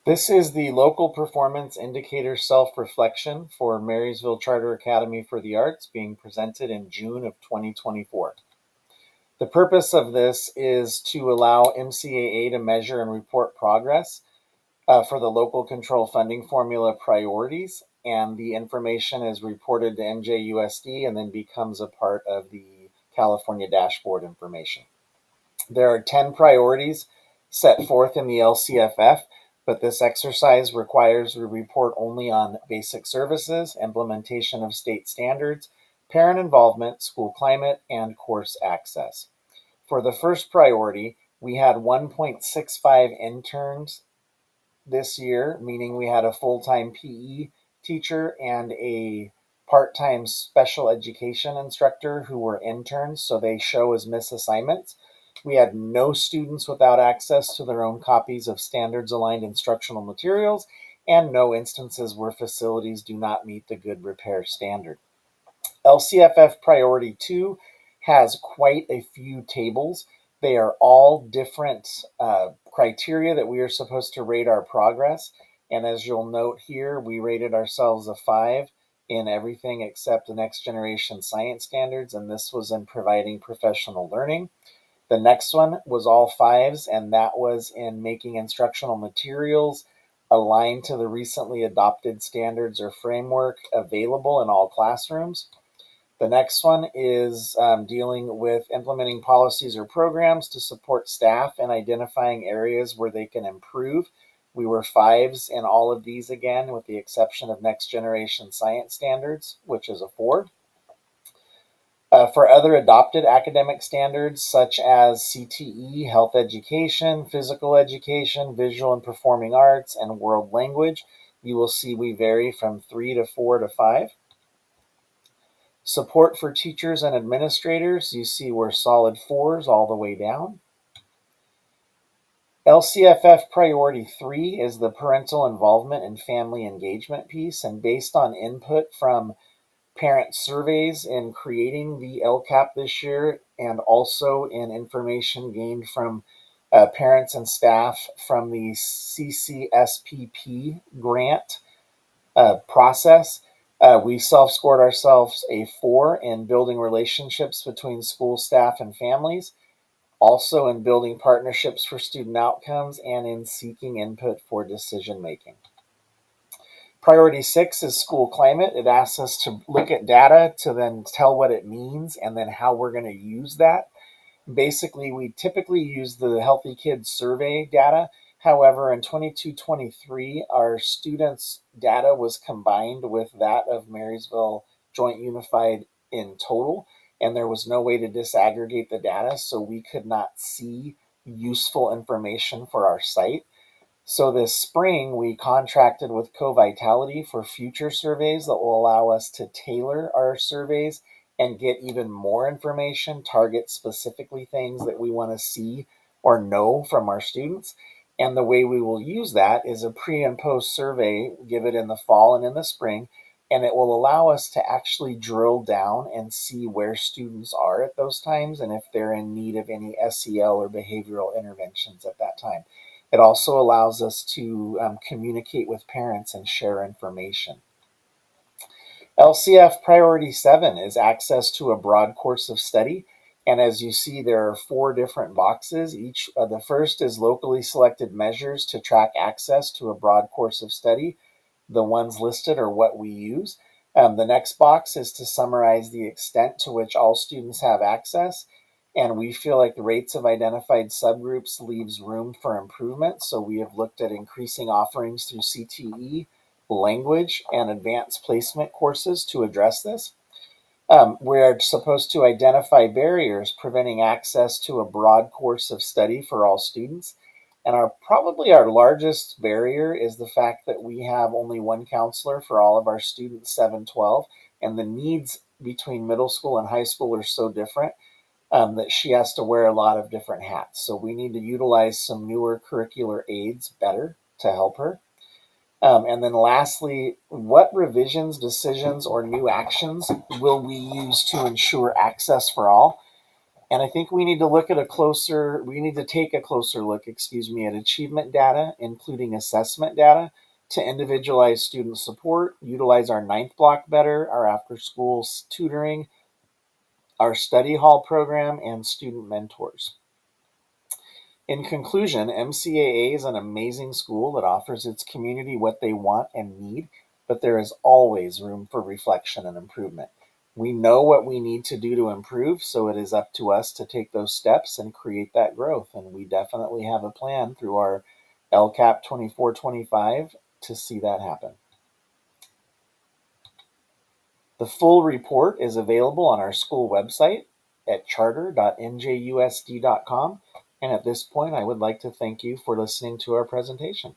This is the local performance indicator self-reflection for Marysville Charter Academy for the Arts being presented in June of 2024. The purpose of this is to allow MCAA to measure and report progress for the local control funding formula priorities, and the information is reported to MJUSD and then becomes a part of the California dashboard information. There are 10 priorities set forth in the LCFF, but this exercise requires we report only on basic services, implementation of state standards, parent involvement, school climate, and course access. For the first priority, we had 1.65 interns this year, meaning we had a full-time PE teacher and a part-time special education instructor who were interns, so they show as misassignments. We had no students without access to their own copies of standards-aligned instructional materials, and no instances where facilities do not meet the good repair standard. LCFF Priority 2 has quite a few tables. They are all different criteria that we are supposed to rate our progress. And as you'll note here, we rated ourselves a 5 in everything except the next generation science standards, and this was in providing professional learning. The next one was all 5s, and that was in making instructional materials aligned to the recently adopted standards or framework available in all classrooms. The next one is dealing with implementing policies or programs to support staff and identifying areas where they can improve. We were 5s in all of these again, with the exception of next generation science standards, which is a 4. For other adopted academic standards such as CTE, health education, physical education, visual and performing arts, and world language, you will see we vary from 3 to 4 to 5. Support for teachers and administrators, you see we're solid 4s all the way down. LCFF Priority 3 is the parental involvement and family engagement piece, and based on input from parent surveys in creating the LCAP this year, and also in information gained from parents and staff from the CCSPP grant process. We self-scored ourselves a 4 in building relationships between school staff and families, also in building partnerships for student outcomes, and in seeking input for decision making. Priority 6 is school climate. It asks us to look at data to then tell what it means and then how we're going to use that. Basically, we typically use the Healthy Kids survey data. However, in 22-23, our students' data was combined with that of Marysville Joint Unified in total, and there was no way to disaggregate the data, so we could not see useful information for our site. So this spring, we contracted with Co-Vitality for future surveys that will allow us to tailor our surveys and get even more information, target specifically things that we want to see or know from our students. And the way we will use that is a pre and post survey, give it in the fall and in the spring, and it will allow us to actually drill down and see where students are at those times and if they're in need of any SEL or behavioral interventions at that time. It also allows us to communicate with parents and share information. LCF Priority 7 is access to a broad course of study. And as you see, there are 4 different boxes. The first is locally selected measures to track access to a broad course of study. The ones listed are what we use. The next box is to summarize the extent to which all students have access. And we feel like the rates of identified subgroups leaves room for improvement. So we have looked at increasing offerings through CTE, language, and advanced placement courses to address this. We're supposed to identify barriers preventing access to a broad course of study for all students. And probably our largest barrier is the fact that we have only one counselor for all of our students 7-12, and the needs between middle school and high school are so different that she has to wear a lot of different hats. So we need to utilize some newer curricular aids better to help her. And then lastly, what revisions, decisions, or new actions will we use to ensure access for all? And I think we need to take a closer look, at achievement data, including assessment data, to individualize student support, utilize our ninth block better, our after school tutoring, our study hall program, and student mentors. In conclusion, MCAA is an amazing school that offers its community what they want and need, but there is always room for reflection and improvement. We know what we need to do to improve, so it is up to us to take those steps and create that growth. And we definitely have a plan through our LCAP 24-25 to see that happen. The full report is available on our school website at charter.mjusd.com. And at this point, I would like to thank you for listening to our presentation.